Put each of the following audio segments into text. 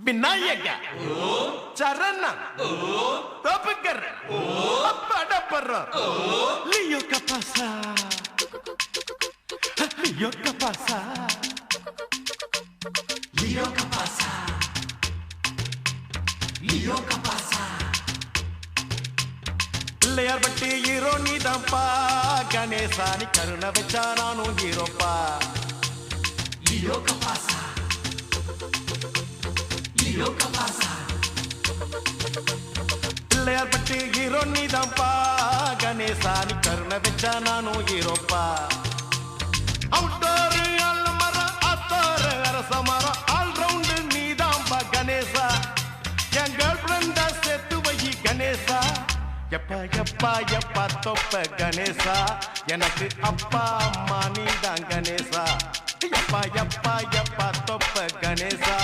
விநாயக சரண தோப்புக்கர் படப்பற லியோ கபாசா லியோ கபாசா லியோ கபாசா லியோ கபாசா பிள்ளையார் பட்டி ஹீரோ நீதான்ப்பா கணேசா நீ கருணை வச்சா நானும் ஹீரோப்பா லியோ கபாசா லியோ கபாசா பிள்ளையார் பட்டி ஹீரோ நீதான்ப்பா கணேசா நீ கருணை வச்சா நானும் ஹீரோப்பா அவுட்டோரு அல்மரம் அத்தோரு அரச மரம் ஆல் ரவுண்டு நீதான்ப்பா கணேசா என் கேர்ள் ஃப்ரெண்டா சேர்த்து வை கணேசா எப்பா எப்பா எப்பா தொப்ப கணேசா எனக்கு அப்பா அம்மா நீதான் கணேசா எப்பா எப்பா எப்பா தொப்ப கணேசா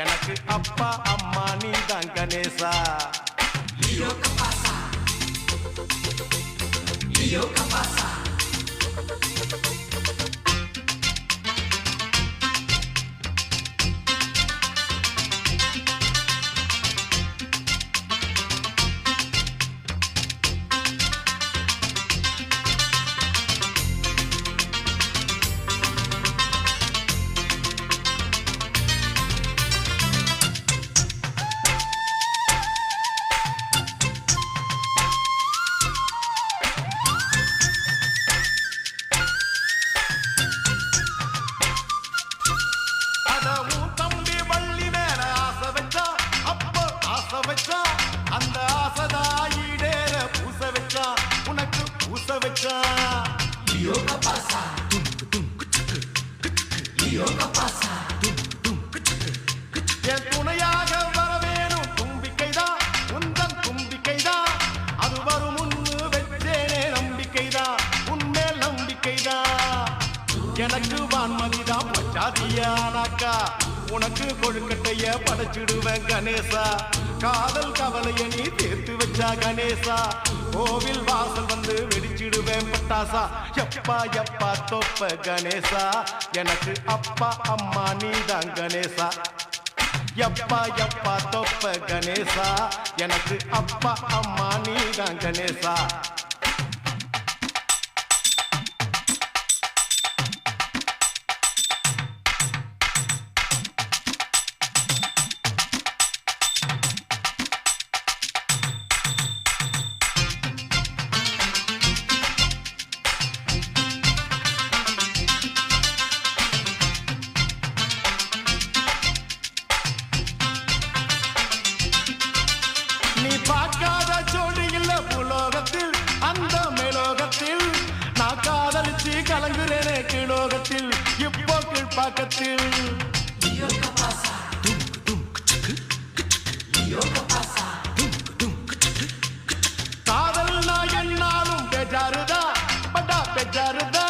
எனக்கு அப்பா அம்மா நீதான் கணேசா லியோ கபாசா லியோ கபாசா அந்த ஆசதாயிடேற பூச வச்சா உனக்கு பூச வச்சா லியோ கபாசா லியோ கபாசா என் துணையாக வர வேணும் தும்பிக்கைதான் உந்தன் தும்பிக்கைதான் அது வரும் முன்னு வச்சேனே நம்பிக்கைதான் உன்மேல் நம்பிக்கைதான் எனக்கு வான்மதிதான் பச்சாதியானாக்கா உனக்கு கொழுக்கட்டைய படைச்சிடுவேன் கணேசா காதல் கவலைய நீ தீர்த்து வச்சா கணேசா கோவில் வாசல் வந்து வெடிச்சிடுவேன் பட்டாசா எப்பா எப்பா தொப்ப கணேசா எனக்கு அப்பா அம்மா நீதான் கணேசா எப்பா எப்பா தொப்ப கணேசா எனக்கு அப்பா அம்மா நீதான் கணேசா நீ பார்க்காத ஜோடி இல்ல புலோகத்தில் அந்த மேலோகத்தில் நான் காதலிச்சு கலங்குறேனே கீழோகத்தில் இப்போ கீழ்பாக்கத்தில் லியோ கபாசா லியோ கபாசா காதல் நான் என்னாலும் பேஜாருதா பட்டா பேஜாருதா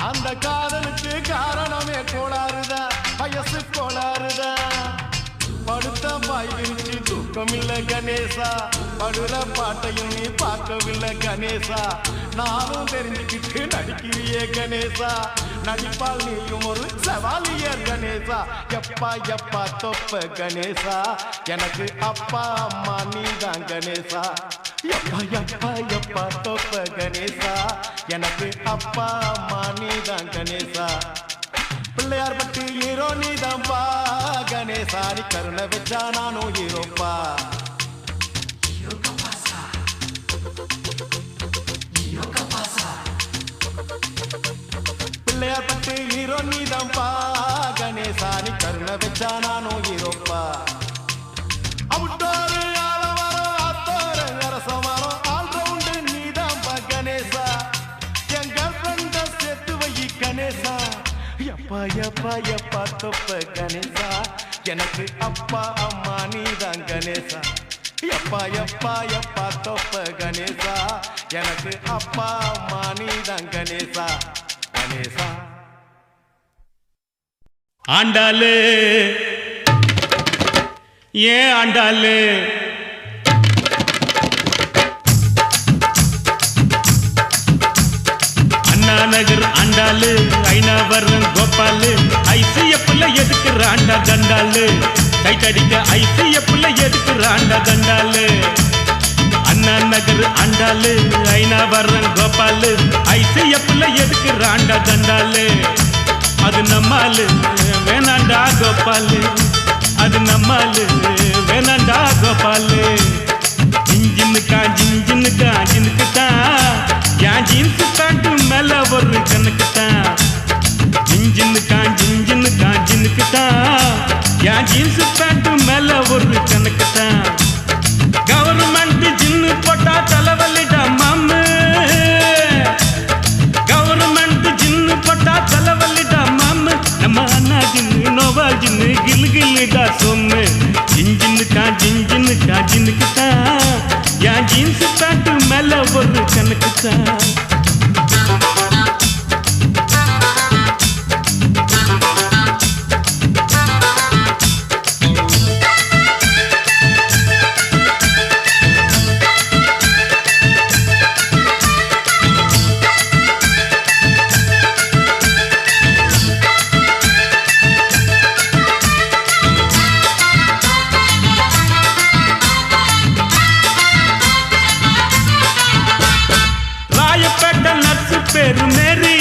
அந்த காதலுக்கு காரணமே கோளாறுதா வயசு கோளாறுதா படுத்த பாய் விரிச்சு தூக்கமில்லை கணேசா படுற பாட்டையும் நீ பார்க்கவில்லை கணேசா நானும் தெரிஞ்சுக்கிட்டு நடிக்கிறியே கணேசா நடிப்பால் நீயும் ஒரு சவாலியர் கணேசா எப்பா எப்பா தொப்ப கணேசா எனக்கு அப்பா அம்மா நீதான் கணேசா எப்பா எப்பா எப்பா தொப்ப கணேசா எனக்கு அப்பா அம்மா நீதான் கணேசா பிள்ளையார் பட்டி ஹீரோ நீதான்ப்பா கணேசா நீ கருணை வச்சா நானும் ஹீரோப்பா லியோ கபாசா லியோ கபாசா பிள்ளையார் பட்டி ஹீரோ நீதான்ப்பா கணேசா நீ கருணை வச்சா நானும் ஹீரோப்பா அவுட்டோரு ஆலமரம் அத்தோரு அரச மரம் ஆல் ரவுண்டு நீதான்ப்பா கணேசா என் கேர்ள் ஃப்ரெண்ட சேர்த்து வை கணேசா எப்பா எப்பா எப்பா தொப்ப கணேசா எனக்கு அப்பா அம்மா நீதான் கணேசா எப்பா எப்பா எப்பா தொப்ப கணேசா எனக்கு அப்பா அம்மா நீதான் கணேசா கணேசா ஆண்டாளு ஏன் ஆண்டாளு நகர் ஆண்டாளு ஐநாவரம் கோபாலு ஐசிஎஃப்ல எதுக்கு ஆண்டா கண்டாளு டைட் அடிக்க ஐசிஎஃப்ல எதுக்குறாண்டா தண்டாலு அண்ணா நகர் ஆண்டாளு ஐநாவரம் கோபாலு ஐசிஎஃப்ல எதுக்குறாண்டா தண்டாலு அது நம்மாலு வேணாண்டா கோபாலு அது நம்மாலு வேணாண்டா கோபாலு ஜின்ஜின்னுக்கா ஜின்ஜின்னுக்கு தான் என் ஜீன்ஸ் பேண்ட் மேல ஒரு கணக்கு தான் ஜின்ஜின்னுக்கு தான் என் ஜீன்ஸ் பேண்ட் மேல ஒரு கணக்கு தான் கவர்மெண்ட் ஜின்னு போட்டா தலைவலிடா மாமு கவர்மெண்ட் ஜின்னு போட்டா தலைவலிடா மாமு நம்ம அண்ணா ஜின்னு நோவா ஜின்னு கில்கில்லிடா சொம்மு ஜின்ஜின்னுக்கு தான் என் ஜீன்ஸ் பேண்ட் மேல ஒரு கணக்கு தான் பேரு மேரி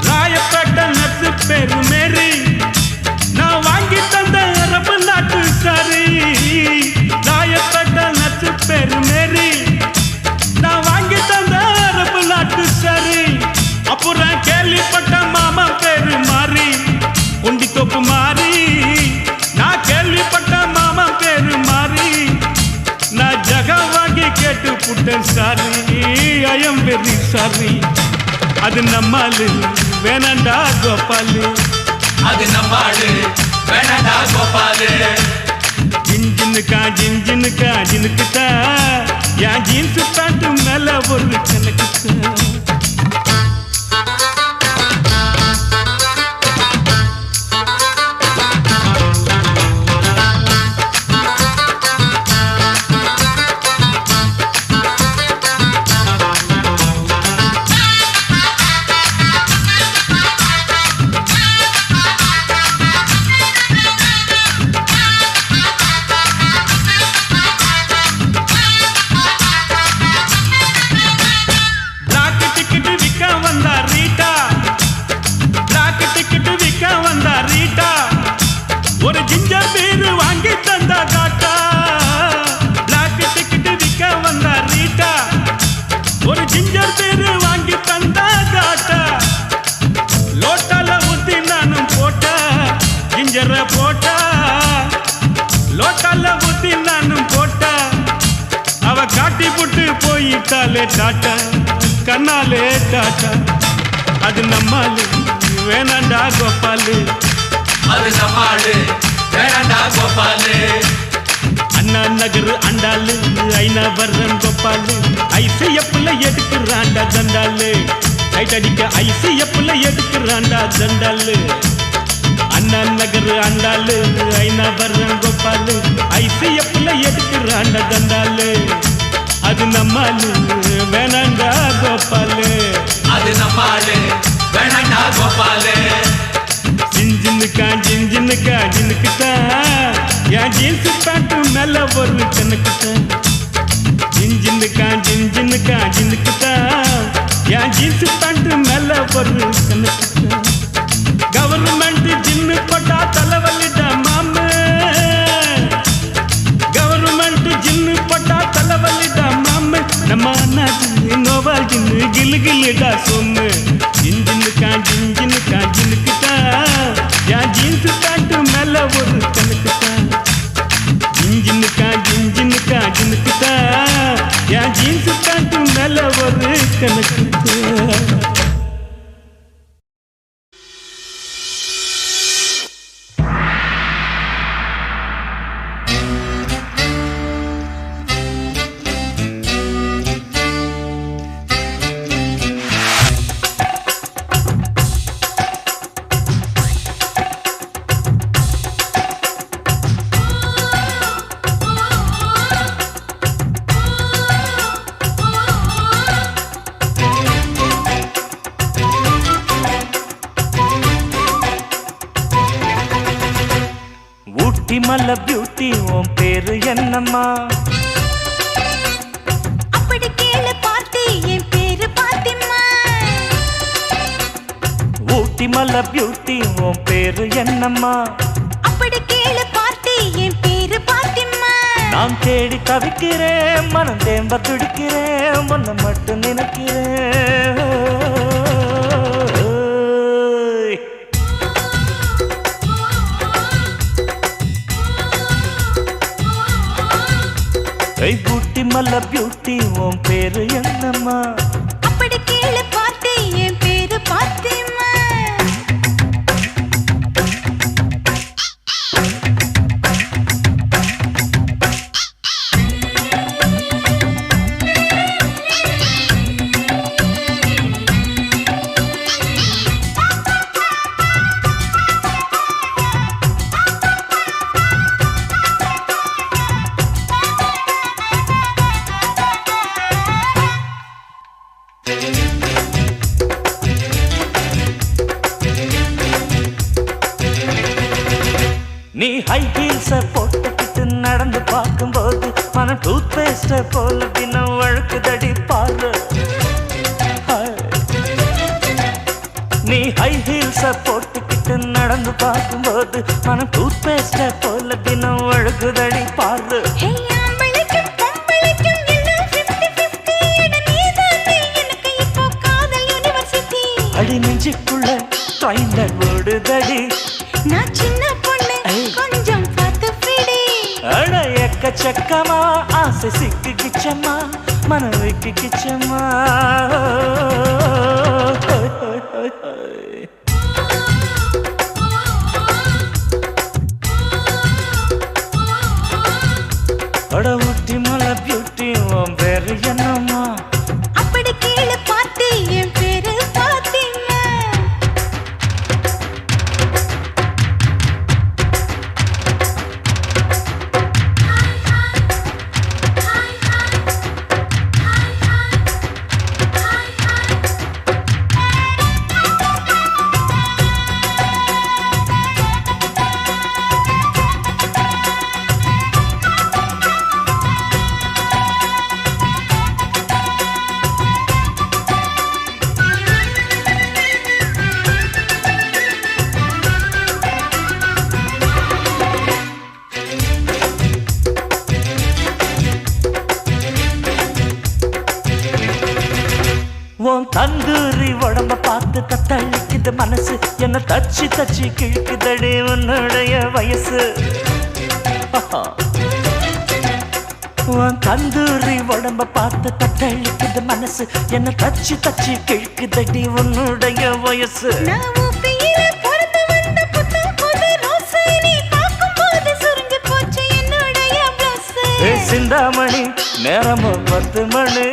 ராயப்பேட்ட நட்சு பேரு மேரி நான் வாங்கி தந்த அரபு நாட்டு சாரி ராயப்பேட்ட நட்சு பேரு மேரி நான் வாங்கி தந்த அரபு நாட்டு சாரி அப்புறம் கேள்விப்பட்ட மாமா பேரு மாறி உண்டி தொப்பு மாறி நான் கேள்விப்பட்ட மாமா பேரு மாறி நான் ஜகா வாங்கி கேட்டு புட்டேன் sorry I am very sorry அது நம்மாலு வேணாண்டா கோபாலு அது நம்மாலு வேணாண்டா கோபாலு ஜின்ஜின்னுக்கு தான் என் ஜீன்ஸ் பேண்ட் மேல ஒரு கணக்கு தான் ஒரு ஜிஞ்சர் பீர் வாங்கி தந்தா காட்டா பிளாக் டிக்கெட் விற்க வந்தா ரீட்டா ஒரு ஜிஞ்சர் பீர் வாங்கி தந்தா காட்டா லோட்டால ஊத்தி நானும் போட்டா ஜிஞ்சர போட்டா லோட்டால ஊத்தி நானும் போட்டா அவ காட்டி புட்டு போயிட்டாலே டாட்டா கண்ணாலே டாட்டா அது நம்மாலு வேணாண்டா கோபாலு அது நம்மாலு வேணாண்டா கோபாலு அண்ணா நகர் ஆண்டாளு ஐநாவரம் கோபாலு ஐசிஎஃப்ல எதுக்குறாண்டா தண்டாலு டைட் அடிக்க ஐசிஎஃப்ல எதுக்குறாண்டா தண்டாலு அண்ணா நகர் ஆண்டாளு ஐநாவரம் கோபாலு ஐசிஎஃப்ல எதுக்குறாண்டா தண்டாலு அது நம்மாலு வேணாண்டா கோபாலு அது நம்மாலு வேணாண்டா கோபாலு ஜின்ஜின்னுக்கு தான் என் ஜீன்ஸ் பேண்ட் மேல ஒரு கணக்கு தான் ஜின்ஜின்னுக்கு தான் என் ஜீன்ஸ் பேண்ட் மேல ஒரு கணக்கு தான் கவர்மெண்ட் ஜின்னு போட்டா தலைவலிடா மாமு கவர்மெண்ட் ஜின்னு போட்டா தலைவலிடா மாமு நம்ம அண்ணா ஜின்னு நோவா ஜின்னு கில்கில்லிடா சொம்மு ஜின்ஜின்னுக்கு தான் என் ஜீன்ஸ் பேண்ட் மேல ஒரு கணக்கு தான் ஜின்ஜின்னுக்கு தான் என் ஜீன்ஸ் பேண்ட் மேல ஒரு கணக்கு தான் மல்ல பியூட்டி உன் பேரு என்னம்மா? அப்படி கேளு பார்த்தி என் பேரு பாத்திமா. ஊட்டி மல்ல பியூட்டி உன் பேரு என்னம்மா? அப்படி கேளு பார்த்தி என் பேரு பாத்திமா. நான் தேடி தவிக்கிறேன், மனம் தேம்ப துடிக்கிறேன், உன்னை மட்டும் நினைக்கிறேன். ஊட்டி மல்ல பியூட்டி உன் பேரு என்னம்மா? அப்படி கேளு பார்த்தி என் பேரு பாத்திமா. நீ ஹை ஹீல்ஸ போட்டுக்கிட்டு நடந்து பார்க்கும்போது மனம் டூத் பேஸ்ட போல தினம் வழுக்குதடி பாரு. நீ ஹை ஹீல்ஸ போட்டுக்கிட்டு நடந்து பார்க்கும்போது மனம் டூத் பேஸ்ட போல தினம் வழுக்குதடி பாரு. அடி நெஞ்சுக்குள்ள ட்ரைலர் ஓடுதடி. நான் சின்ன பொண்ணு கொஞ்சம் பார்த்து பிடி. அட எக்கச்சக்கமா ஆசை சிக்கு கிச்சம்மா, மனவைக்கு கிச்சம்மா. அட ஊட்டி மலை பியூட்டி உன் பேரு என்னம்மா? அப்படி கேளு பார்த்தி என் பேரு பாத்திமா. உன் தந்தூரி உடம்ப பார்த்து தத்தளிக்குது மனசு, என்ன தச்சு தச்சு கிழக்குதடி உன்னுடைய வயசு. உன் தந்தூரி உடம்ப பார்த்து தத்தளிக்குது மனசு, என்ன தச்சு தச்சு கிழக்குதடி உன்னுடைய வயசு. நான் ஊப்பியில பிறந்து வந்த புத்தம் புது ரோசு, நீ பார்க்கும்போது சுருங்கி போச்சு என்னுடைய ப்ளவுஸ். சிந்தாமணி நேரமும் 10 மணி,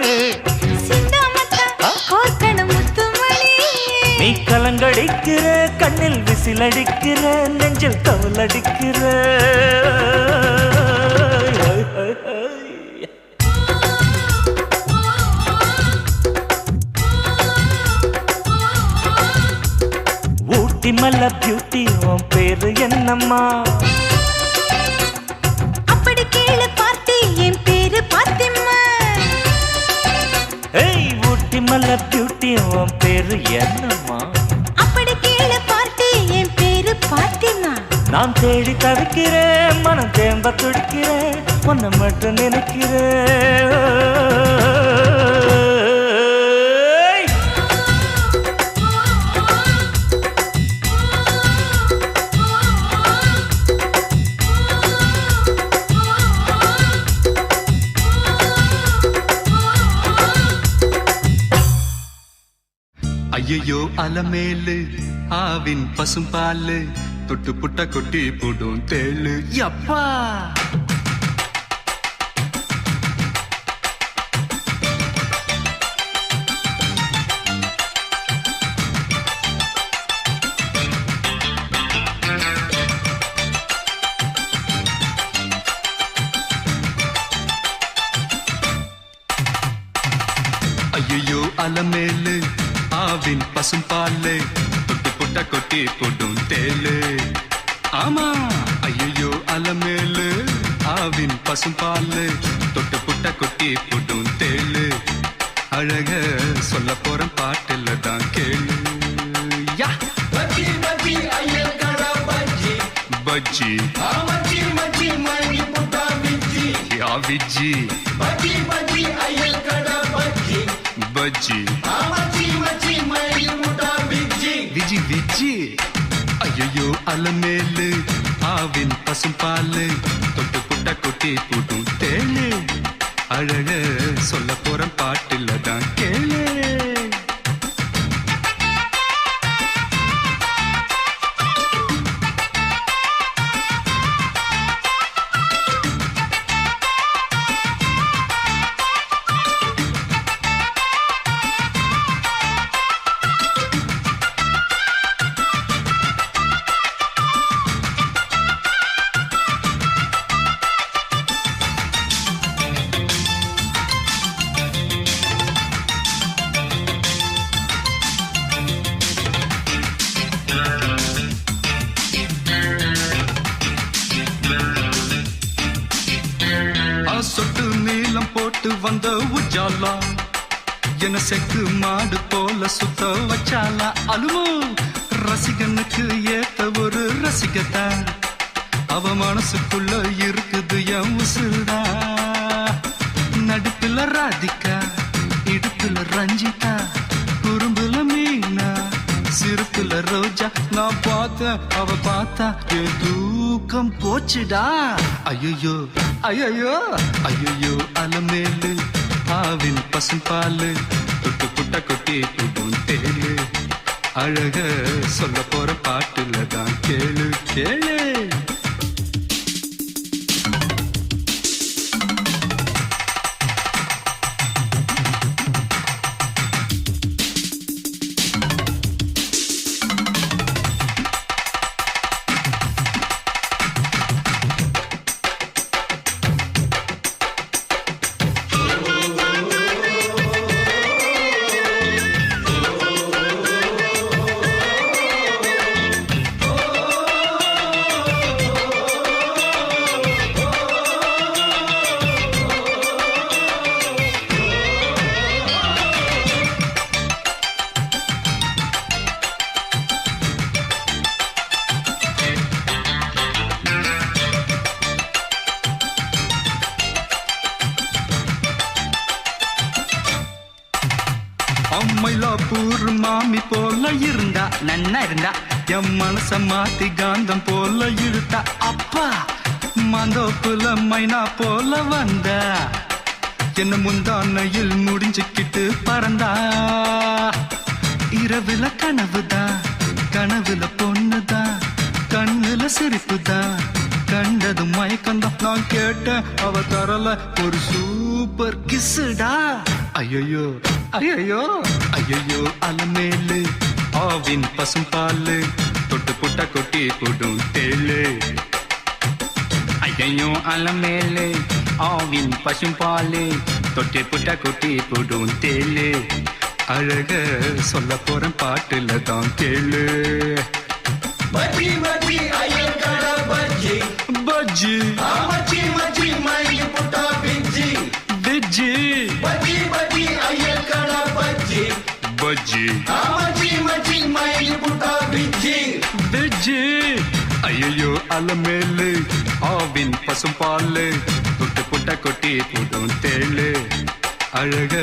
நீ கலங்கடிக்கிற கண்ணில் விசிலடிக்கிற நெஞ்சில் தவளடிக்கிற. ஊட்டி மல்ல பியூட்டி உன் பேரு என்னம்மா? அப்படி கேளு பார்த்தி என் பேரு பாத்திமா. ஊட்டி மல்ல பியூட்டி உன் பேரு என்னம்மா? அப்படி கேளு பார்த்தி என் பேரு பாத்திமா. நான் தேடி தவிக்கிறேன், மனம் தேம்ப துடிக்கிறேன், உன்னை மட்டும் நினைக்கிறேன். ஐயோ அலமேலு ஆவின் பசும்பாலு தொட்டு புட்ட கொட்டி போடும் தேளு யப்பா. ஐயோ அலமேலு ஆவின் பசும்பாலு தொட்டு புட்ட கொட்டி போடும் தேளு. ஆமா ஐயோ அலமேலு ஆவின் பசும்பாலு தொட்டு புட்ட கொட்டி புடும் தேளு அழக சொல்ல போற பாட்டுல தான் கேளு யா பஜ்ஜி பஜ்ஜி ஐயர் கடா பஜ்ஜி பஜ்ஜி மச்சி மச்சி மணி புட்டா பிஜ்ஜி யா விஜ்ஜி பஜ்ஜி பஜ்ஜி ஐயர் கடா பஜ்ஜி பஜ்ஜி மச்சி மச்சி மணி புட்டா பிஜ்ஜி விஜி விஜி ஐயோ அலமேலு ஆவின் பசும்பாலு தொட்டு புட்ட கொட்டி புடும் தேளு அழக சொல்ல போற பாட்டுல தான் கேளு சொட்டு நீளம் போட்டு வந்த உஜாலா என்ன செக்கு மாடு போல சுத்த வச்சாலா அலுவோ ரசிகனுக்கு ஏத்த ஒரு ரசிகத்தா அவ மனசுக்குள்ள இருக்குது என் உசுடா நடுப்புல ராதிகா இடுப்புல ரஞ்சிதா குறும்புல மீனா சிறுப்புல ரோஜா நான் பார்த்தேன் அவ பார்த்தா என் தூக்கம் போச்சுடா ஐயோ ஐயோ ஐயோ அலமேலு ஆவின் பசும்பாலு தொட்டு புட்ட கொட்டி புடும் தேளு அழக சொல்ல போற பாட்டுல தான் கேளு கேளு மயிலாப்பூர் மாமி போல இருந்தா நன்னா இருந்தா என் மனச மாத்தி காந்தம் போல இழுத்தா அப்பா மாந்தோப்புல மைனா போல வந்தா என்ன முந்தானையில் முடிஞ்சுக்கிட்டு பறந்தா இரவுல கனவுதான் கனவுல பொண்ணுதான் கண்ணுல சிரிப்புதான் கண்டது மயக்கந்தான் நான் கேட்டேன் அவ தரல ஒரு சூப்பர் கிஸ்ஸுடா ஐயோ ஐயோ ஐயோ அலமேலு ஆவின் பசும்பாலு தொட்டு புட்ட கொட்டி புடும் தேளு ஐயோ அலமேலு ஆவின் பசும்பாலு தொட்டு புட்ட கொட்டி புடும் தேளு அழக சொல்ல போற பாட்டுல தான் கேளு பஜ்ஜி பஜ்ஜி ஐயர் கடா பஜ்ஜி பஜ்ஜி மச்சி மச்சி மணி புட்டா பிஜ்ஜி விஜி பஜ்ஜி பஜ்ஜி ஐயர் கடா பஜ்ஜி பஜ்ஜி மச்சி மச்சி மணி புட்டா பிஜ்ஜி விஜி ஐயோ அலமேலு ஆவின் பசும்பாலு தொட்டு புட்ட கொட்டி புடும் தேளு அழக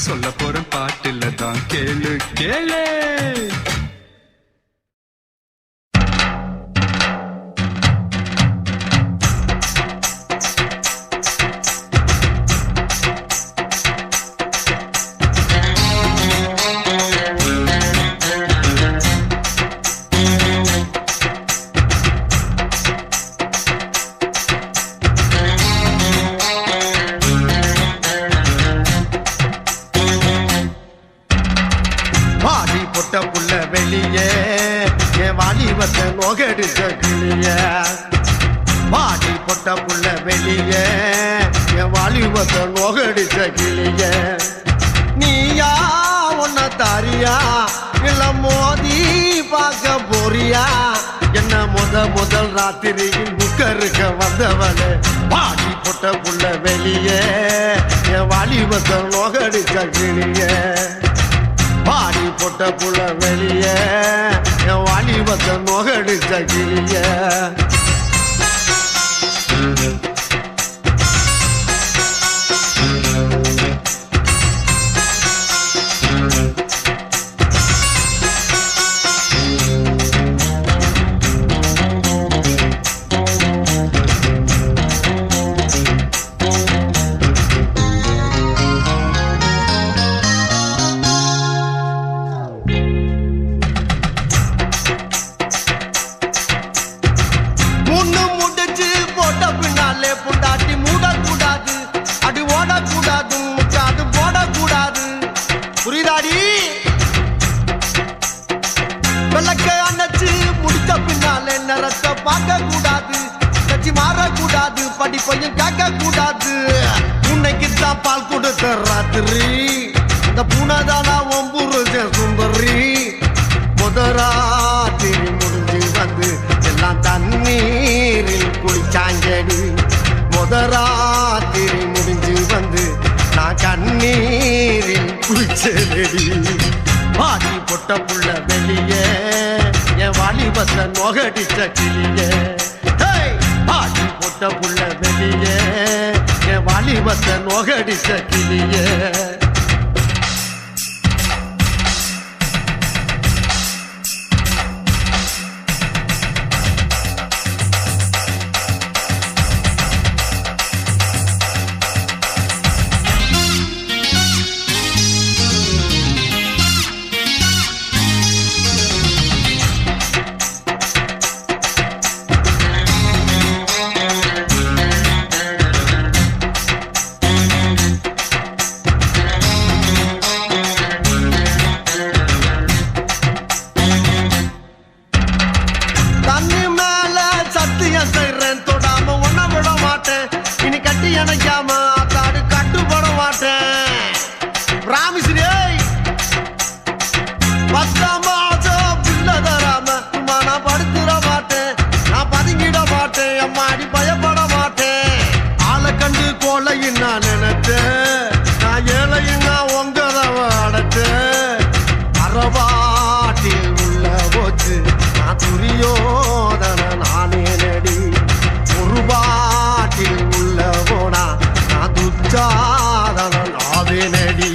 சொல்ல போற பாட்டுல தான் கேளு கேளு நோகடிச்ச கிளிய பாடி பொட்ட புள்ள வெளிய என் வாலிபத்தை நோகடிச்ச கிளிய நீயா உன்ன தாரியா இல்ல மோதி பார்க்க போறியா என்ன முதல் ராத்திரியில் முக்கருக்க வந்தவளே பாடி போட்ட புள்ள வெளியே என் வாலிபத்தை நோகடிச்ச கிளியே பாடி போட்ட புள்ள வெளியே என் வாலிபத்தை நோகடிச்ச கிளியே படிப்பையும் காக்க கூடாது உன்னைக்குத்தான் பால் கொடுத்த ராத்திரி இந்த பூனதானா ஒம்புருஜ சுந்தரி முதராத்திரி முடிஞ்சு வந்து எல்லாம் தண்ணீரில் குளிச்சாங்கடி முதராத்திரி முடிஞ்சு வந்து நான் கண்ணீரில் குளிச்சேடி பாடி பொட்ட புள்ள வெளியே என் வாலிபத்தை நோகடிச்ச கிளியே பாடி போட்ட புள்ள வெளியே என் வாலிபத்தை நோகடிச்ச கிளியே நான் நினைச்சேன் நான் ஏழையுன்னா உங்கதவ அடைச்சேன் அறவாட்டில் உள்ள போச்சு நான் துரியோதன நானே நடி ஒரு பாட்டில் உள்ள போனா நான் துச்சாதன நாவே நடி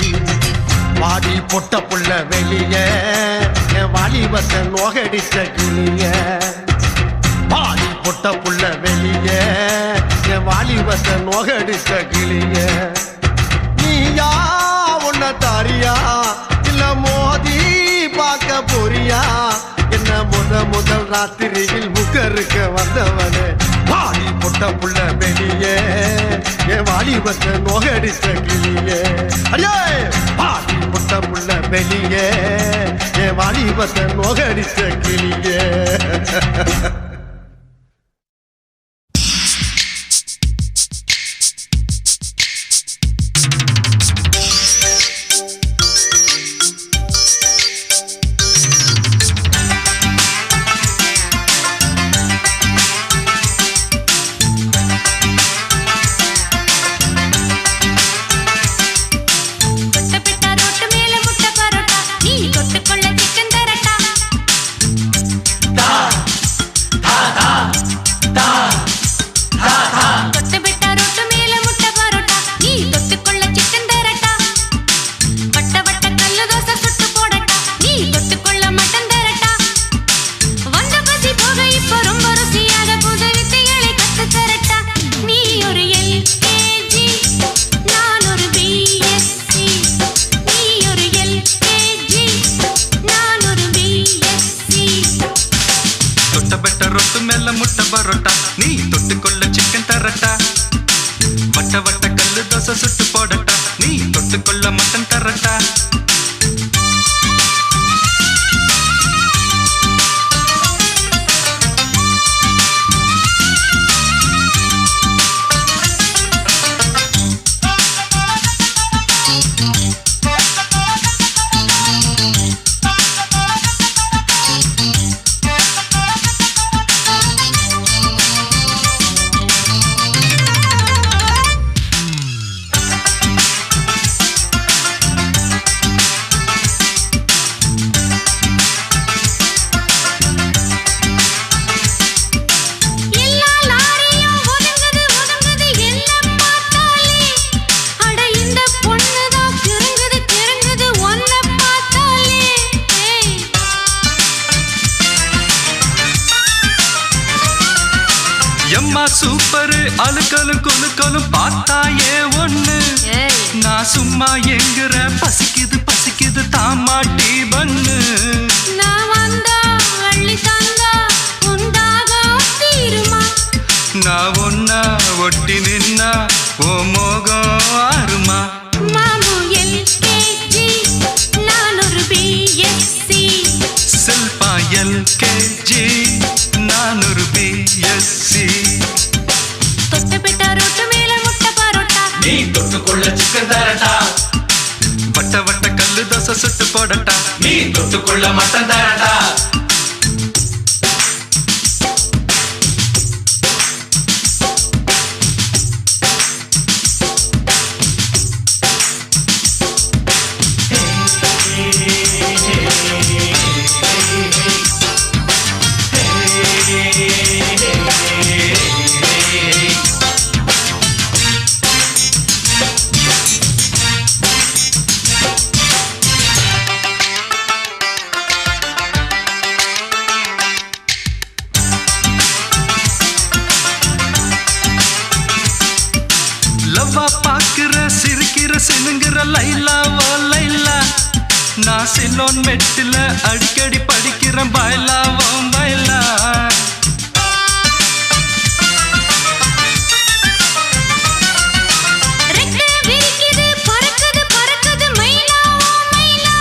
வாடி பொட்ட புள்ள வெளியே என் வாலிபத்தை நோகடிச்ச கிளிய பாடி பொட்ட புள்ள வெளியே என் வாலிபத்தை நோகடிச்ச கிளிய நீயா உன்ன தாரியா இல்ல மோதி பார்க்க போறியா என்ன முதல் ராத்திரியில் முகருக்க வந்தவனே பாடி பொட்ட புள்ள வெளியே என் வாலிபத்தை நோகடிச்ச கிளியே அடியே பாடி பொட்ட புள்ள வெளியே என் வாலிபத்தை நோகடிச்ச கிளியே சுட்டு போடட்டா நீ தொட்டுக்கொள்ள மட்டன் தரட்டா அழுக்கலும் குலுக்கலும் பார்த்தா ஒண்ணு நான் சும்மா எங்குற பசிக்குது பசிக்குது தாமாட்டி பண்ணு நான் வந்தா அள்ளி தந்தா உண்டாகும் தீருமா நான் ஒன்னா ஒட்டி நின்னா ஓ மோகம் ஆறுமா மாமு எல்கேஜி நான் ஒரு பிஎஸ்சி செல்பா எல்கேஜி நான் ஒரு பிஎஸ்சி தொட்டபெட்டா ரோட்டு மேல முட்டை பரோட்டா நீ தொட்டுக்கொள்ள சிக்கன் தரட்டா வட்ட வட்ட கல்லு தோசை சுட்டு போடட்டா நீ தொட்டுக்கொள்ள மட்டன் தரட்டா லவ்வா பாக்குற சிரிக்கிற சினுங்கிற லைலா ஓ லைலா நான் சிலோன் மெட்டில அடிக்கடி படிக்கிறேன் பாய்லா ஓ பாய்லா ரெக்கை விரிக்குது பறக்குது பறக்குது மயிலா ஓ மயிலா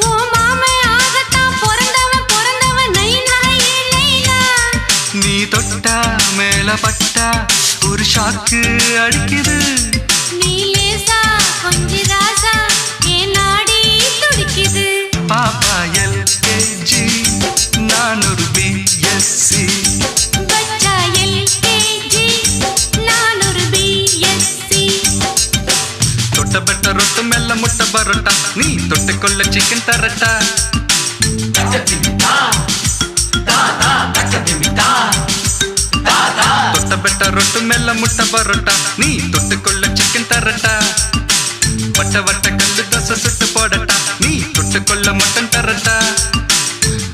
ஓ மாமே ஆகத்தான் பிறந்தவன் நைனா ஏ நைனா நீ தொட்டா மேல பட்டா ஒரு ஷாக்கு அடிக்குது நீ லேசா கொஞ்சி ராசா ஏ நாடி துடிக்குது பாப்பா எல்கேஜி நான் ஒரு பிஎஸ்சி பச்சா எல்கேஜி நான் ஒரு பிஎஸ்சி தொட்ட பெட்ட ரொட்டு மெல்ல முட்டை பரோட்டா நீ தொட்டுக்கொள்ள சிக்கன் தரட்டா தக்கத்திமித்தா தாதா தக்கத்திமித்தா தாதா தொட்ட பெட்ட ரொட்டு மெல்ல முட்டை பரோட்டா நீ தொட்டுக்கொள்ள சிக்கன் தரட்டா வட்ட வட்ட கல்லு தோசை சுட்டு போடட்டா நீ தொட்டுக்கொள்ள மட்டன் தரட்டா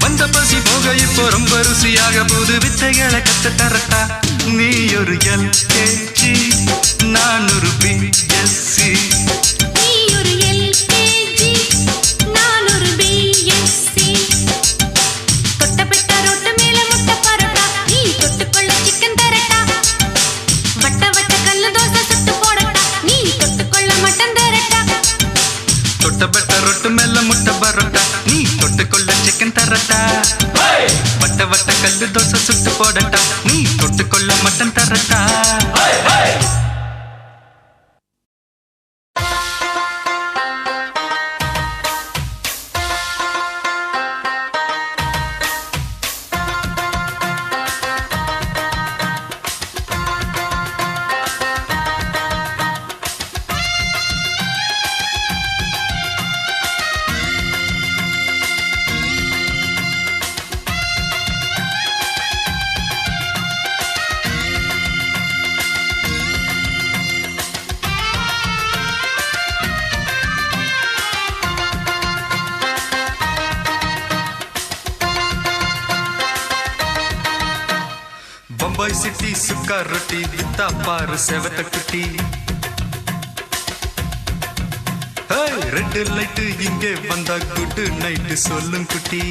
வந்த பசி போக இப்போ ரொம்ப ருசியாக போது வித்தைகளை கத்து தரட்டா நீ ஒரு எல்கேஜி நான் ஒரு பிஎஸ்சி நீ ஒரு எல்கேஜி நான் ஒரு பிஎஸ்சி தொட்டபெட்டா ரோட்டு மேல முட்டை பரோட்டா நீ தொட்டுக்கொள்ள சிக்கன் தரட்டா வட்ட வட்ட கல்லு தோசை சுட்டு போடட்டா நீ தொட்டுக்கொள்ள மட்டன் தரட்டா தொட்ட பெட்ட ரொட்டு மெல்ல முட்டை பரோட்டா நீ தொட்டுக்கொள்ள சிக்கன் தரட்டா வட்ட வட்ட கல்லு தோசை சுட்டு போடட்டா நீ தொட்டுக்கொள்ள மட்டன் தரட்டா பம்பாய் சிட்டி சுக்கா ரொட்டி வித்தா பாரு செவத்த குட்டி ரெட் லைட் இங்கே வந்தா குட் நைட் சொல்லும் குட்டி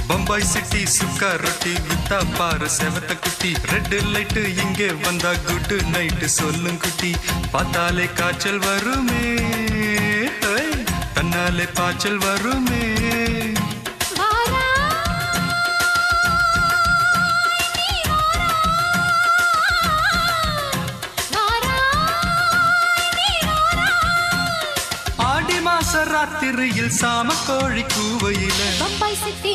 பம்பாய் சிட்டி சுக்கா ரொட்டி வித்தா பாரு செவத்த குட்டி ரெட் லைட் இங்கே வந்தா குட் நைட் சொல்லும் குட்டி பார்த்தாலே காய்ச்சல் வருமே தன்னாலே பாய்ச்சல் வருமே ராத்திரியில் சாம கோழி கூவையில பம்பாய் சிட்டி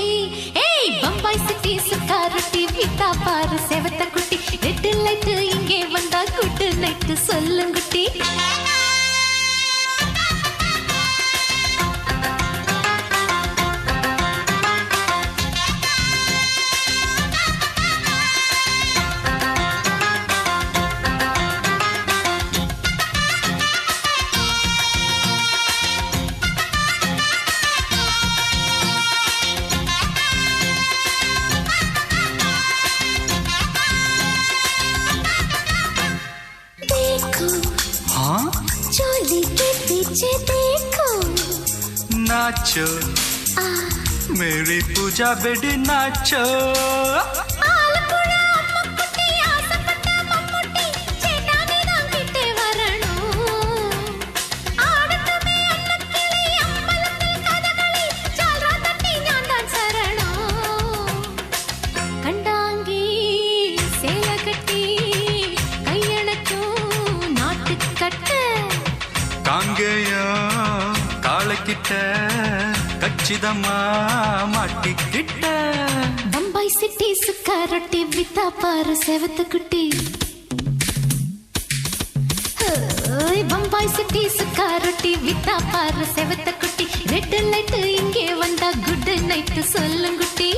ஏய் பம்பாய் சிட்டி சுக்கா ரொட்டி வித்தா பாரு செவத்த குட்டி ரெட் லைட் இங்கே வந்தா குட் நைட் சொல்லுங்குட்டி नाचो मेरी पूजा बेटी नाचो ஆலப்புழ அம்முக்குட்டி ஆசைப்பட்ட மம்முட்டி சேட்டானே நான் கிட்டே வரணும் ஆடட்டுமே அன்னக்கிளி அம்பலத்தில் கதகளி ஜால்ரா தட்டி ஞான் தான் சரணம் கண்டாங்கி சேலை கட்டி கையணக்கும் நாட்டுக்கட்ட காங்கேயா காளைக்கிட்ட கச்சிதமா மாட்டிக்கிட்ட பம்பாய் சிட்டி சுக்கா ரொட்டி வித்தா பாரு செவத்து குட்டி பம்பாய் சிட்டி சுக்கா ரொட்டி வித்தா பாரு செவத்த குட்டி ரெட் லைட் இங்கே வந்தா குட் நைட் சொல்லுங்குட்டி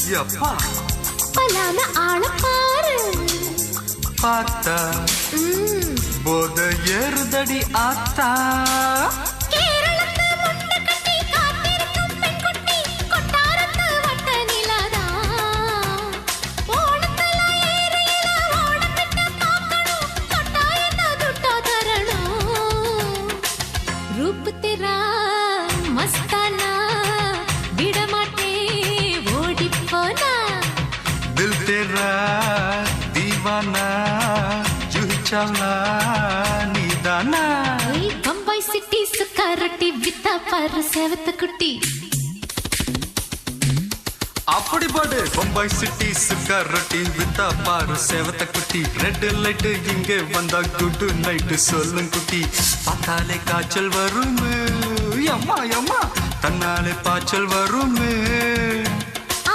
யப்பா பலான ஆள பாரு பார்த்தா போத ஏறுதடி ஆத்தா கேரளத்து முண்டை கட்டி காத்திருக்கும் பெண் குட்டி கொட்டாரத்து வட்ட நிலாதான் ஓணத்துல ஏரியில ஓடப்பட்ட பார்க்கணும் தொட்டா என்ன துட்டா தரணும் ரூப் தெரா மஸ்தானா விடமாட்டே ஓடி போனா दिल तेरा दीवाना जूही चावला नीदाना பம்பாய் சிட்டி சுக்கா ரொட்டி வித்தா பாரு செவத்த குட்டி அப்படி பாடு பம்பாய் சிட்டி சுக்கா ரொட்டி வித்தா பாரு சேவத்த குட்டி ரெட் லைட் இங்கே வந்தா குட் நைட் சொல்லும் குட்டி பார்த்தாலே காய்ச்சல் வரும் அம்மா அம்மா தன்னாலே பாய்ச்சல் வரும்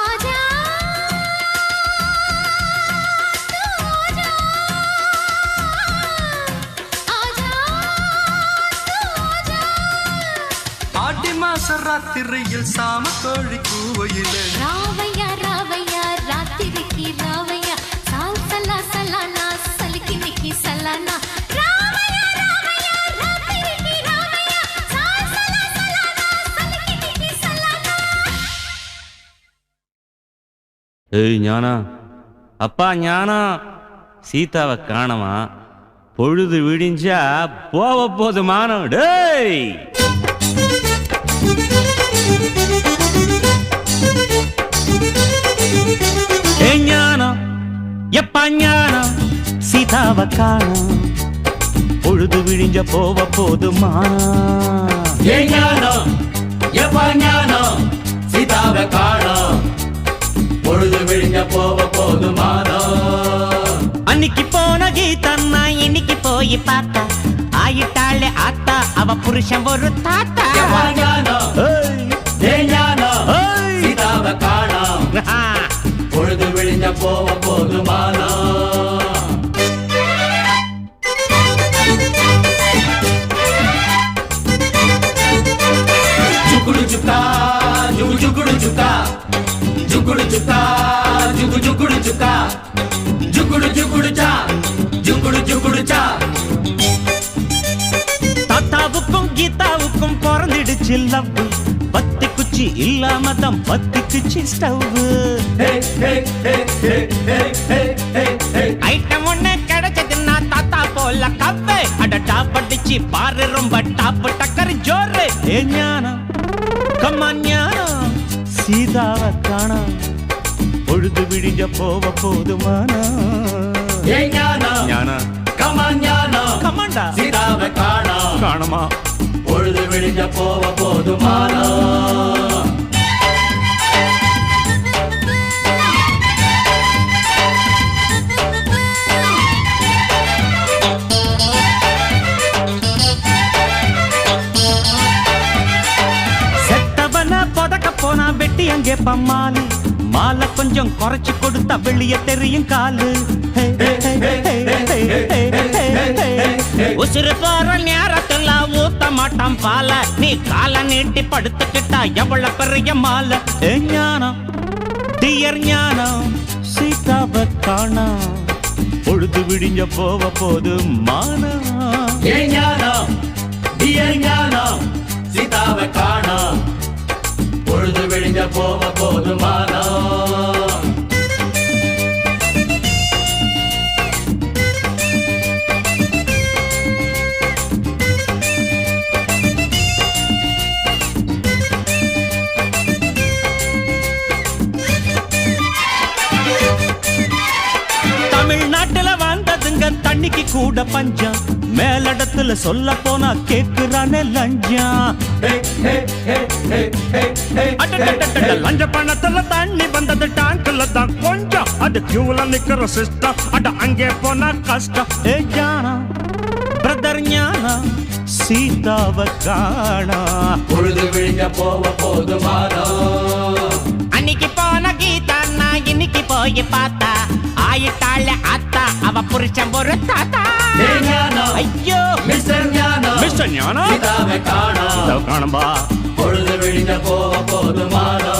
ஆஜா ஆடி மாச ராத்திரியில் சாம கோழி கூவையிலே ராவையா ராவையா ராத்திரிக்கு ராவையா சால் சலா சலானா சலிக்கு நிக்கி சலானா ராவையா ராவையா ராத்திரிக்கு ராவையா சால் சலா சலானா சலிக்கு நிக்கி சலானா ஏய் ஞானா அப்பா ஞானா சீதாவை காணமா பொழுது விடிஞ்சா போக போது மானம் டேய் ஏய் ஞானம் எப்பா ஞானம் சீதாவை காணோம் பொழுது விடிஞ்ச போக போது மானம் ஏன் ஞானம் எப்ப ஞானம் சீதாவை காணோம் பொழுது விழிஞ்ச போக போதுமானோம் அன்னைக்கு போன கீதன்னா இன்னைக்கு போய் பார்த்தா ஆயிட்டாளே ஆத்தா அவ புருஷன் ஒரு தாத்தா எப்ப ஞானம் ஏன் ஞானம் சீதாவை காணோம் பொழுது விழிஞ்ச போக போதுமானோம் ஜுகுடு ஜுக்கா ஜுகு ஜுகுடு ஜுக்கா ஜுகுடு ஜுக்கா ஜுகு ஜுகுடு ஜுக்கா ஜுகுடு ஜுகுடு சா ஜுகுடு ஜுகுடு சா தாத்தாவுக்கும் கீதாவுக்கும் பிறந்திடுச்சு லவ் பத்தி குச்சி இல்லாம தான் பத்திக்குச்சு ஸ்டவ் ஹே ஹே ஹே ஹே ஹே ஹே ஹே ஹே ஐட்டம் ஒண்ணு கிடைச்சதுன்னா தாத்தா போல கப்பு அட டாப் அடிச்சு பாரு ரொம்ப டாப் டக்கர் ஜோரு ஏ ஞானம் கம்மா ஞானம் சீதாவை காணோம் பொழுது விடிஞ்ச போக போதுமானா ஏன் ஞானம் ஞானா கமா ஞானம் கமாண்டா சீதாவை காணோம் காணமா பொழுது விழிஞ்ச போக போதுமானோம் செத்தவன புதக்க போனா வெட்டி அங்கே பம்மாலு மாலை கொஞ்சம் குறைச்சு கொடுத்தா வெளிய தெரியும் காலு ஹே, ஹே, ஹே, ஹே, ஹே, ஹே, ஹே, ஹே. உசுறு போற நேரத்துல ஊத்த மாட்டான் பால நீ கால நீட்டி படுத்துக்கிட்டா எவ்வளவு பெரிய மாலை ஏ ஞானம் டியர் ஞானம் சீதாவை காணோம் பொழுது விடிஞ்ச போவ போது மானம் ஏன் ஞானம் டியர் ஞானம் சீதாவை காணோம் பொழுது விழிஞ்ச போவ போதுமானோ தமிழ்நாட்டுல வந்ததுங்க தண்ணிக்கு கூட பஞ்சம் மேலிடத்துல சொல்ல போனா கேக்குறானே லஞ்சம் லஞ்ச பணத்துல தண்ணி வந்தது டேங்க்ல தான் கொஞ்சம் அது கியூல நிக்கிற சிஸ்டம் அட அங்கே போனா கஷ்டம் ஏ ஜானா பிரதர் ஞானா சீதாவை காணா பொழுது விழிஞ்ச போவ போதுமானோ அன்னைக்கு போன கீதா நான் இன்னைக்கு போய் பார்த்தா ஆயிட்டாள அத்தா அவ புருஷன் ஒரு தாத்தா ஏன் ஞானம் ஐயோ மிஸ்டர் ஞானம் மிஸ்டர் ஞானா சீதாவை காணோம் காணும்பா பொழுது விழிஞ்ச போவ போதுமானோ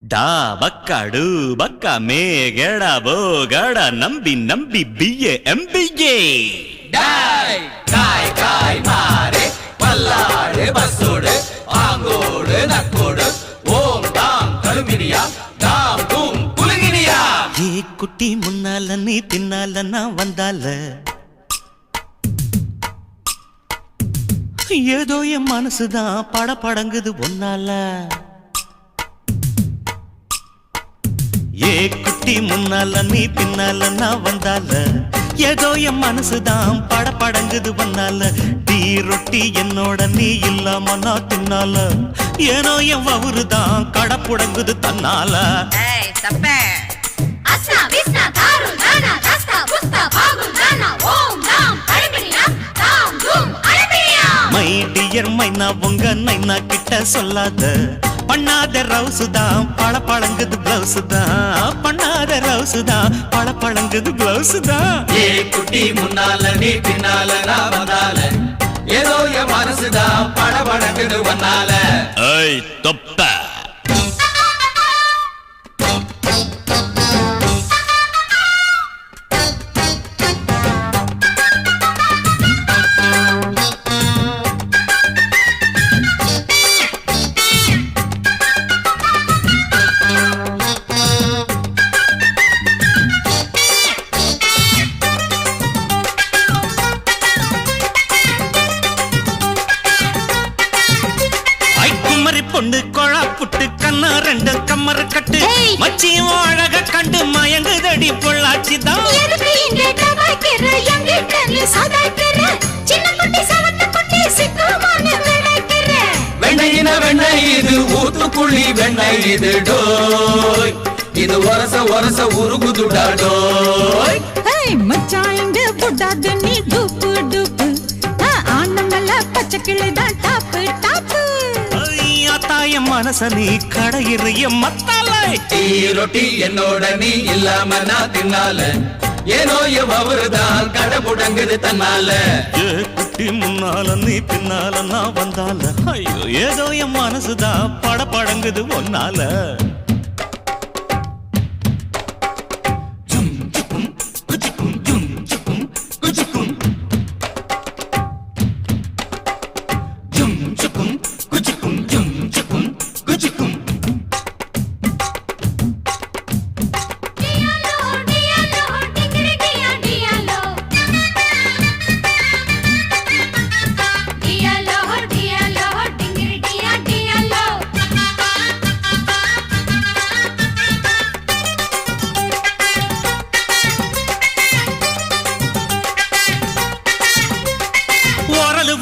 டா பக்காடு பக்கா மேகடா போகடா நம்பி நம்பி பிஏ எம்பிஏ டாய் காய் காய் மாறே பல்லாடு பஸ்ஸோடு ஆங்கோடு நக்கோடு ஓம் தாம் கழுமினியா தாம் தூம் குலுங்கினியா ஏ குட்டி முன்னால நீ பின்னால நான் வந்தால ஏதோ என் மனசுதான் படபடங்குது ஒன்னால ஏ குட்டி முன்னால நீ பின்னால நான் வந்தால ஏதோ என் மனசுதான் படபடங்குது ஒன்னால டீ ரொட்டி என்னோட நீ இல்லாம நான் தின்னால ஏனோ என் வவுறுதான் கடப்புடங்குது தன்னால அஸ்னா விஸ்னா தாரு நானா தஸ்தா புஸ்தா பாகு நானா ஓம் நாம் அழபினியா தாம் தூம் அழபினியா மை டியர் மைனா உங்க நைனா கிட்ட சொல்லாத பண்ணாத ரவுசுதான் பழங்குது பிளவுஸ் தான் பண்ணாத ரவுசுதான் பழங்குது பிளவுஸ் தான் ஏ குட்டி முன்னால நீ பின்னால நான் வந்தால ஏதோ என் மனசுதான் படபடக்குது வந்தால ஐய் தொப்ப பொண்ணு கொழா புட்டு கண்ணா ரெண்டு கம்மர கட்டு மச்சியும் அழக கண்டு மயங்குதடி பொள்ளாச்சிதான் எதுக்கு இங்கே டபாய்க்கிற எங்கிட்ட நீ சதாய்க்கிற சின்ன குட்டி சவத்த குட்டி சிக்குமான விளைக்கிற வெண்ணையின வெண்ணெய் இது ஊத்துக்குள்ளி வெண்ணெய் இது டோய் இது ஒரச ஒரச உருகுதுடா டோய் மச்சான் இங்க புட்டாது நீ டூப்பு டூப்பு ஆனமல்ல பச்சை கிளிதான் டாப்பு டாப்பு தாய மனச நீ கடையிறிய மத்தாலை டீ ரொட்டி என்னோட நீ இல்லாம நான் தின்னால ஏனோ எவருதான் கடை புடங்குது தன்னால ஏ குட்டி முன்னால நீ பின்னால நான் வந்தால ஐயோ ஏதோ என் மனசுதான் படபடங்குது ஒன்னால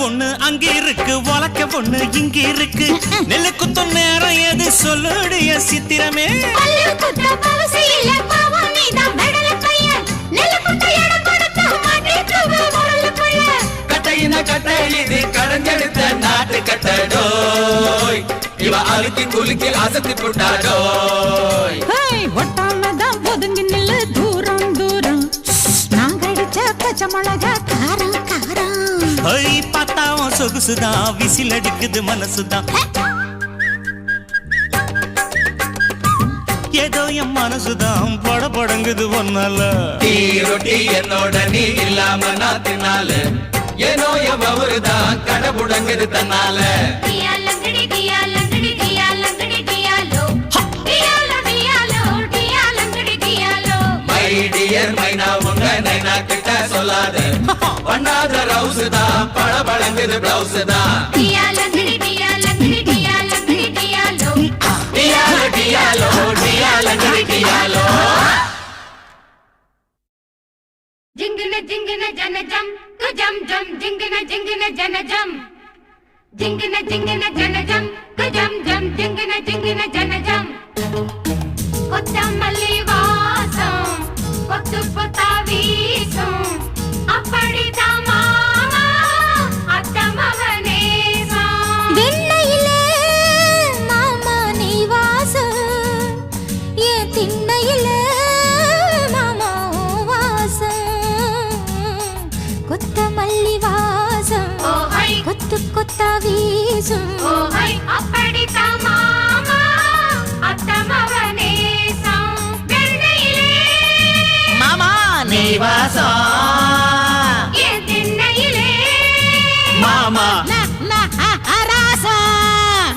ஒண்ணு அங்க இருக்கு வழக்க ஒண்ணு இங்க இருக்கு நெல்லு குத்தும் நேரம் எது சொல்லுடைய சித்திரமே கட்டையின கட்டை இது கடைஞ்செடுத்த நாட்டு கட்டடோய் இவ அழுக்கி குலுக்கி அசத்தி புட்டாடோய் ஒட்டாமதான் ஒதுங்கி நில்லு தூரம் தூரம் நான் கடிச்ச பச்சை மிளகா காரம் காரம் ஐ பார்த்தாவும் சொகுசுதான் விசில் அடிக்குது மனசுதான் ஏதோ என் மனசுதான் படபடங்குது ஒன்னால டீ ரொட்டி என்னோட நீ இல்லாம நான் தின்னால ஏனோ எவ்வருதான் கடபுடங்குது தன்னால டியா லங்கடி டியா லங்கடி டியா லங்கடி டியாலோ டியாலோ டியாலோ டியா லங்கடி டியாலோ மை டியர் மைனா உங்க நைனா கிட்ட சொல்லாத பண்ணாத ரவுஸ் தான் படபடங்குது பிளவுஸ் தான் டியா லங்கடி டியா லங்கடி டியா லங்கடி டியாலோ டியாலோ டியாலோ டியா லங்கடி டியாலோ जिंगने जिंगने जन जम तू जम जम जिंगने जिंगने जन जम जिंगने जिंगने जन जम तू जम जम जिंगने जिंगने जन जम कोत्तमल्ली वासम कोत्तु पोतावीसम अपडिता मामा अत्तमवनेसा வெண்ணையிலே மாமா நீ வாசம் ஏன் திண்ணையிலே மாமா வாசம் கொத்தமல்லி வாசம் கொத்து கொத்தா வீசும் அப்படித்தா மாமா அத்தமவனேசம் வெண்ணையிலே மாமா நீ வாசம் என் திண்ணையிலே மாமா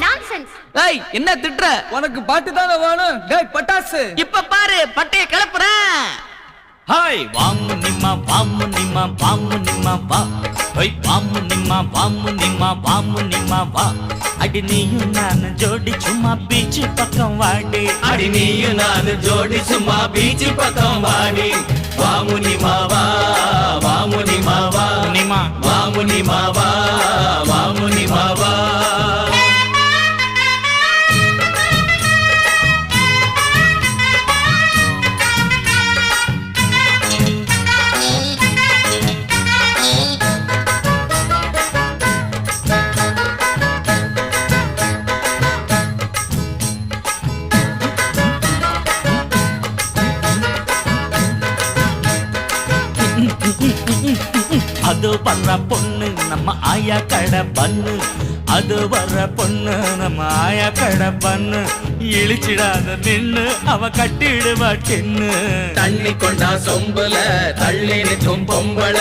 நான்சென்ஸ் ஏய் என்ன திட்ற உனக்கு பாட்டு தானே வேணும் டேய் பட்டாசு இப்ப பாரு பட்டைய கிளப்புறேன் ஹாய் வாமு நிம்மா வாமு நிம்மா வாமு நிம்மா வா ஹோய் வாமு நிம்மா வாமு நிம்மா வாமு நிம்மா வா அடி நீயும் நான் ஜோடி சும்மா பீச் பக்கம் வாடி அடி நீயும் நான் ஜோடி சும்மா பீச் பக்கம் வாடி வாமுனி மாவா வாமுனி மாவா நிம்மா வாமுனி மாவா வாமுனி மாவா அது வர்ற பொண்ணு நம்ம ஆயா கடை பண்ணு அது வர்ற பொண்ணு நம்ம ஆயா கடை பண்ணு இழிச்சிடாத நின்னு அவ கட்டிடுவா கிண்ணு தண்ணி கொண்டா சொம்புல தள்ளி நிற்கும் பொம்பள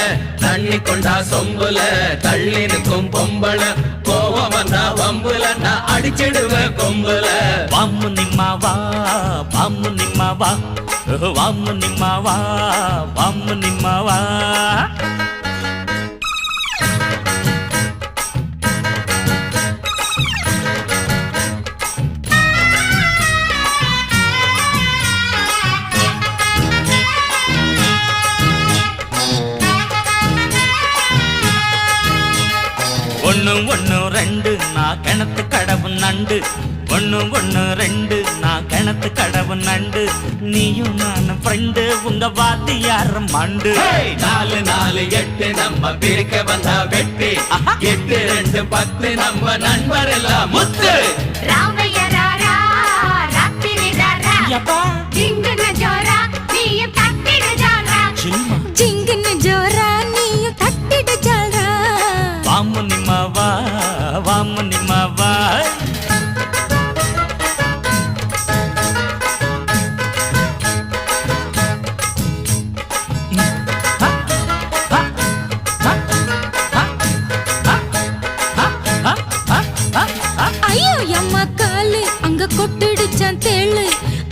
தண்ணி கொண்டா சொம்புல தள்ளி நிற்கும் பொம்பள கோவம் வந்தா வம்புல நான் அடிச்சிடுவேன் கொம்புல வாமு நிம்மா வா வாமு நிம்மா வா வாமு நிம்மா வா வாமு நிம்மா வா ஒண்ணு ஒண்ணு ரெண்டு நான் கிணத்து கடவு நண்டு ஒண்ணு ஒண்ணு ரெண்டு நான் கிணத்து கடவு நண்டு நீயும் நான் ஃப்ரெண்டு உங்க வாத்தியார் மண்டு நாலு நாலு எட்டு நம்ம பிரிக்க வந்தா வெட்டி 8 2 10 நம்ம நண்பர் எல்லாம் முத்து ராமைய ராரா ராத்திரி ராரா யப்பா ஜிங்கன ஜோரா நீயும் தட்டிடு ஜாரா சில்மா ஜிங்கன ஜோரா நீயும் தட்டிடு ஜாரா வாமு நிம்மா வா வாமு நிம்மா வா ஐயோ அம்மா காலு அங்க கொட்டிடுச்சான் தேளு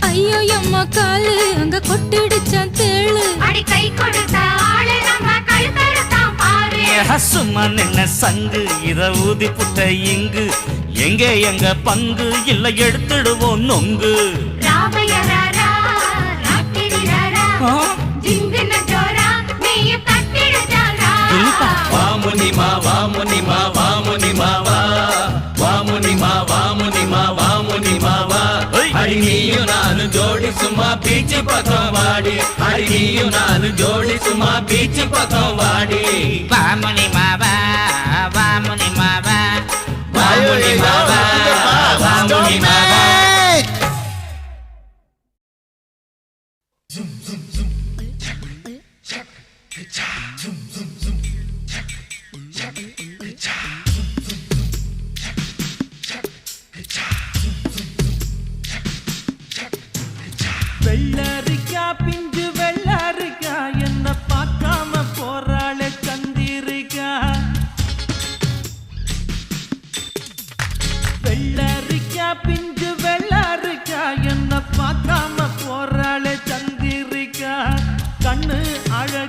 ஐயோ அம்மா காலு அங்க கொட்டிடுச்சான் தேளு அடி கை கொடுத்த ஆளு நம்ம கழுத்தறுத்தான் பாரு சும்மா நின்ன சங்கு இத ஊதி புட்ட இங்கு எங்க எங்க பங்கு இல்ல எடுத்துடுவோம் நொங்கு ராமைய ராரா ராத்திரி ராரா ஜிங்கன ஜோரா நீயும் தட்டிடு ஜாரா வாமுனி மா வாமுனி மா வாமுனி மாவா வாமுனி மா வாமுனி மா வாமுனி மாவா அடி நீயும் நானு ஜோடி சும்மா பீச்சு பக்கம் வாடி அடி நீயும் நானு ஜோடி சும்மா பீச்சு பக்கம் வாடி வாமுனி மாவா வாமுனி மாவா வாமுனி மாவா வாமுனி மாவா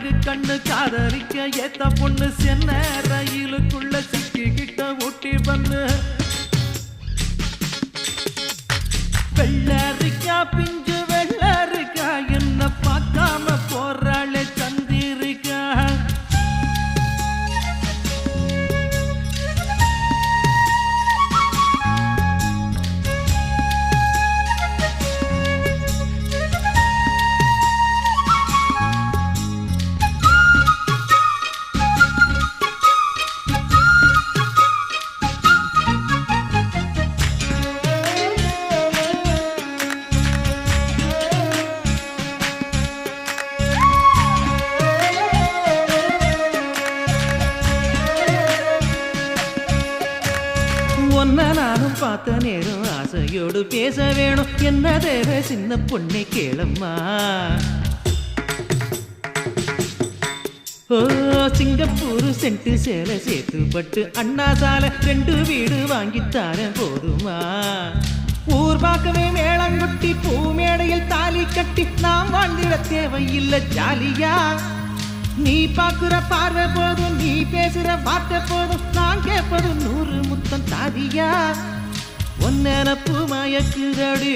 அழகு கண்ணு காதலிக்க ஏத்த பொண்ணு சென்ன ரயிலுக்குள்ள சிக்கிக்கிட்ட ஊட்டி பண்ணு வெள்ளரிக்கா பிஞ்சு வெள்ளரிக்கா என்ன பார்க்காம போறாளே சந்திரிக்கா ஒன்ன நானும் பார்த்த நேரம் ஆசையோடு பேச வேணும் என்ன தேவை சின்ன பொண்ணை கேளம்மா ஓ சிங்கப்பூர் சென்ட்டு சேலை சேர்த்து பட்டு அண்ணா சாலை 2 வீடு வாங்கித்தார போதுமா ஊர் பார்க்கவே மேளங்கொட்டி பூ மேடையில் தாலி கட்டி நாம் வாழ்ந்திட தேவையில்லை ஜாலியா நீ பாக்குற பார்வை போதும் நீ பேசுற வார்த்தை போதும் நான் கேட்பது 100 முத்தம் தாதியா ஒன்னப்பு மயக்குதடி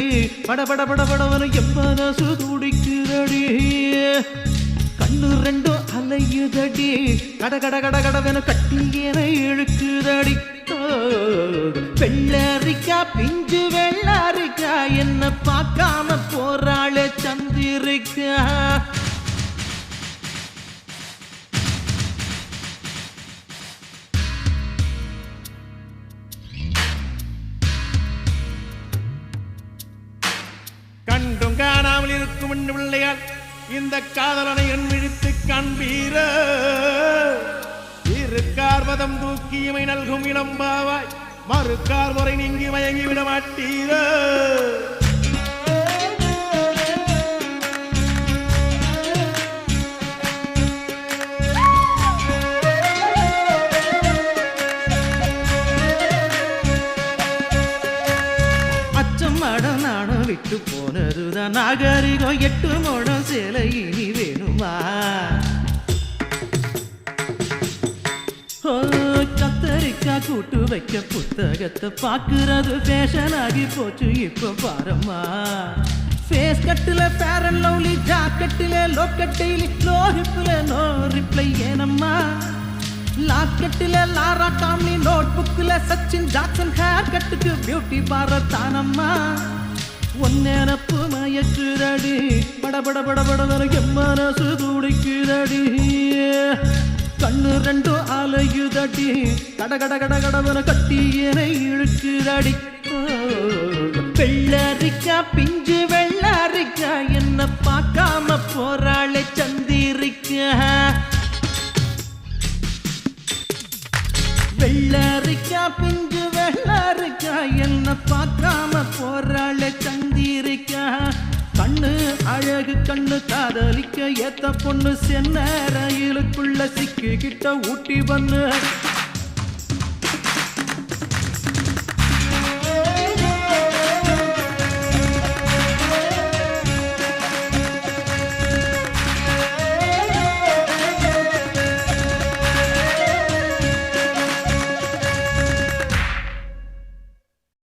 படபட படபடவன எம்மனசு துடிக்குதடி கண்ணு 2 அலையுதடி கட கட கட கடவென கட்டியனை இழுக்குதடி வெள்ளரிக்கா பிஞ்சு வெள்ளரிக்கா என்ன பார்க்காம போறாளே சந்திரிக்கா கண்டும் காணாமல் இருக்கும் பிள்ளையால் இந்த காதலனை என் விழித்து காண்பீர இருக்கார் வதம் தூக்கியமை நல்கும் இளம்பாவாய் மறுக்கார் முறை நீங்கி மயங்கி விட மாட்டீர நானும் விட்டு போனதுதான் நாகரிகம் 8 முழம் சேலை இனி வேணுமா கத்தரிக்கா கூட்டு வைக்க புத்தகத்தை பாக்குறது ஃபேஷன் ஆகி போச்சு இப்ப பாரம்மா ஃபேஸ் கட்டுல ஃபேர் அண்ட் லவ்லி ஜாக்கெட்டில லோக்கட் டெய்லி லோ ஹிப்ல நோ ரிப்ளை ஏனம்மா லாக்கெட்டில லாரா காம்லி நோட் புக்ல சச்சின் ஜாக்சன் ஹேர் கட்டுக்கு பியூட்டி பார்லர் தானம்மா ஒன்னப்பு மயக்குதடி படபட படபட எம்மனசு துடிக்குதடி கண்ணு 2 அலையுதடி கட கட கட கடவன கட்டியனை இழுக்குதடி வெள்ளரிக்கா பிஞ்சு வெள்ளரிக்கா என்ன பார்க்காம போறாளே சந்திரிக்கா வெள்ளரிக்கா பிஞ்சு வெள்ளரிக்கா என்ன பார்க்காம போறாளே சந்திரிக்கா கண்ணு அழகு கண்ணு காதலிக்க ஏத்த பொண்ணு சென்ன ரயிலுக்குள்ள சிக்கிக்கிட்ட ஊட்டி பண்ணு